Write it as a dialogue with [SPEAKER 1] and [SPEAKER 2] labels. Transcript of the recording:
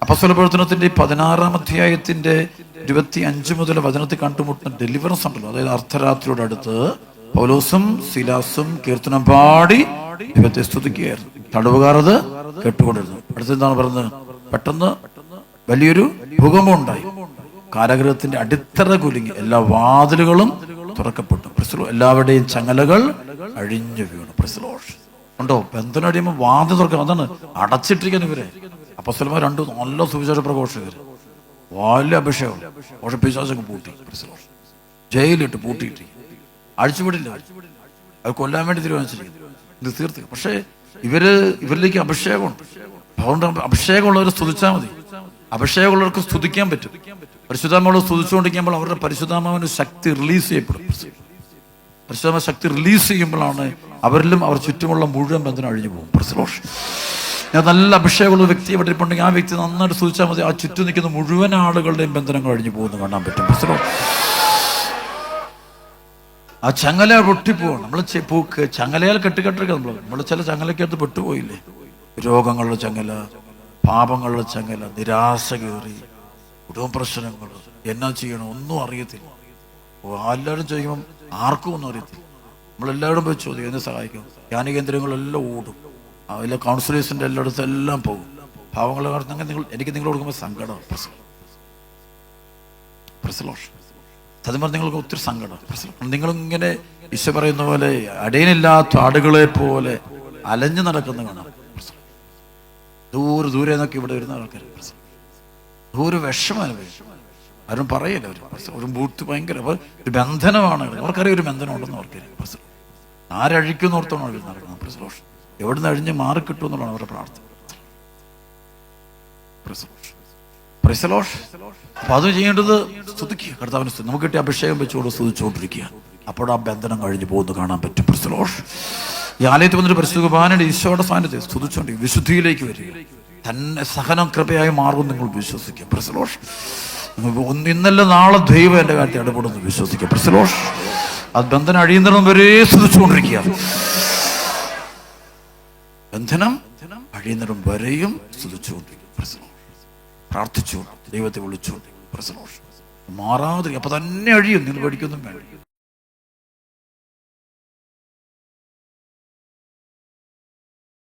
[SPEAKER 1] അപ്പോസ്തല പ്രവർത്തനത്തിന്റെ 16-ാം അധ്യായത്തിന്റെ 25 മുതൽ വചനത്തിൽ കണ്ടുമുട്ടുന്ന ഡെലിവറൻസ് ഉണ്ടല്ലോ. അതായത് അർദ്ധരാത്രിയോട് അടുത്ത് പൗലോസും ശീലാസും കീർത്തനം പാടി ദൈവത്തെ സ്തുതിക്കുകയായിരുന്നു. തടവുകാർ അത് കേട്ടുകൊണ്ടിരുന്നു. അടുത്തെന്താണ് പറഞ്ഞത്? പെട്ടെന്ന് വലിയൊരു ഭൂകമ്പം ഉണ്ടായി. കാരാഗൃഹത്തിന്റെ അടിത്തറ കുലുങ്ങി, എല്ലാ വാതിലുകളും തുറക്കപ്പെട്ടു. എല്ലാവരുടെയും ചങ്ങലകൾ അഴിഞ്ഞു വീണു. ഉണ്ടോ? ബന്ധനം അടിയുമ്പോൾ വാതിൽ തുറക്കാം. അതാണ് അടച്ചിട്ടിരിക്കുന്ന ഇവരെ. അപ്പോസ്തലന്മാർ രണ്ട് നല്ല സുവിശേഷ പ്രഘോഷകർ, വലിയ അഭിഷേകം. പക്ഷെ പിശാചങ്ങ് പൂട്ടി, ജയിലിട്ട് പൂട്ടിയിട്ട് അഴിച്ചുവിടില്ല. അത് കൊല്ലാൻ വേണ്ടി തീരുമാനിച്ചിരിക്കുന്നു. ഇത് തീർത്ത്. പക്ഷേ ഇവരിലേക്ക് അഭിഷേകമുണ്ട്. അതുകൊണ്ട് അഭിഷേകമുള്ളവരെ സ്തുതിച്ചാൽ മതി. അഭിഷേകമുള്ളവർക്ക് സ്തുതിക്കാൻ പറ്റും. പരിശുദ്ധാത്മാവ് സ്തുതിച്ചുകൊണ്ടിരിക്കുമ്പോൾ അവരുടെ പരിശുദ്ധാത്മാവിന് ശക്തി റിലീസ് ചെയ്യപ്പെടും. പരിശുദ്ധാത്മ ശക്തി റിലീസ് ചെയ്യുമ്പോഴാണ് അവരിലും അവർ ചുറ്റുമുള്ള മുഴുവൻ ബന്ധനം അഴിഞ്ഞു പോകും. ഞാൻ നല്ല അഭിഷേകമുള്ള വ്യക്തി എവിടെ ഇരിപ്പുണ്ടെങ്കിൽ ആ വ്യക്തി നന്നായിട്ട് സ്തുതിച്ചാൽ മതി. ആ ചുറ്റും നിൽക്കുന്ന മുഴുവൻ ആളുകളുടെയും ബന്ധനങ്ങൾ അഴിഞ്ഞു പോകുന്നു കാണാൻ പറ്റും. ആ ചങ്ങല പൊട്ടിപ്പോവാണ്. നമ്മൾ ചങ്ങലയാൽ കെട്ടിക്കെട്ടിരിക്കുക. നമ്മൾ ചില ചങ്ങലക്കകത്ത് പെട്ടുപോയില്ലേ? രോഗങ്ങളുടെ ചങ്ങല, പാപങ്ങളുടെ ചങ്ങല, നിരാശ കയറി, കുടുംബ പ്രശ്നങ്ങൾ, എന്നാ ചെയ്യണം ഒന്നും അറിയത്തില്ല. എല്ലാവരും ചെയ്യുമ്പം ആർക്കും ഒന്നും അറിയത്തില്ല. നമ്മളെല്ലാവരും പോയി ചോദിക്കും, എന്നെ സഹായിക്കും. ധ്യാന കേന്ദ്രങ്ങളെല്ലാം ഓടും, അതിലെ കൗൺസിലേഴ്സിൻ്റെ എല്ലായിടത്തും എല്ലാം പോകും. പാവങ്ങളെ എനിക്ക് നിങ്ങൾ കൊടുക്കുമ്പോൾ സങ്കടമാണ്. സത്യം പറഞ്ഞാൽ നിങ്ങൾക്ക് ഒത്തിരി സങ്കടം. നിങ്ങളിങ്ങനെ ഈശോ പറയുന്ന പോലെ അടയനില്ലാത്ത ആടുകളെ പോലെ അലഞ്ഞു നടക്കുന്ന കാണാം. ദൂരെ നിന്നൊക്കെ ഇവിടെ വരുന്ന ആൾക്കാർ ദൂരെ വിഷമനുഭവിച്ചു. ആരും പറയല്ല. ഒരു ബൂത്ത് ഭയങ്കര ഒരു ബന്ധനമാണ്. അവർക്കറിയാം ഒരു ബന്ധനം ഉണ്ടെന്ന് അവർക്കറിയാം. ആരഴിക്കുമെന്ന് ഓർത്തോണം അവർ നടക്കുന്നത്. എവിടുന്ന് അഴിഞ്ഞ് മാറിക്കിട്ടും എന്നുള്ളതാണ് അവരുടെ പ്രാർത്ഥന. അപ്പൊ അത് ചെയ്യേണ്ടത് സ്തുതിക്കുക, കർത്താവിനെ. നമുക്ക് കിട്ടിയ അഭിഷേകം വെച്ചുകൊണ്ട് സ്തുതിച്ചുകൊണ്ടിരിക്കുക. അപ്പോൾ ആ ബന്ധനം കഴിഞ്ഞ് പോകുന്നത് കാണാൻ പറ്റും. ഈ ആലയത്തിൽ വന്നിട്ട് പരിശുദ്ധ കുർബാനയുടെ ഈശോയുടെ സാന്നിധ്യം സ്തുതിച്ചുകൊണ്ടിരിക്കും. വിശുദ്ധിയിലേക്ക് വരിക. തന്നെ സഹനം കൃപയായി മാറും നിങ്ങൾ വിശ്വസിക്കുക. ഇന്നല്ല നാളെ ദൈവം എൻ്റെ കാര്യത്തിൽ ഇടപെടുന്നു വിശ്വസിക്കുക. അത് ബന്ധനം അഴിയുന്നിടം വരെ സ്തുതിച്ചുകൊണ്ടിരിക്കുക. ബന്ധനം അഴിയുന്നിടം വരെയും സ്തുതിച്ചുകൊണ്ടിരിക്കുക. പ്രാർത്ഥിച്ചുകൊണ്ട് ദൈവത്തെ വിളിച്ചുകൊണ്ട് മാറാതിരിക്കും. അപ്പൊ തന്നെ അഴിയും. നിങ്ങൾ പേടിക്കൊന്നും വേണ്ട.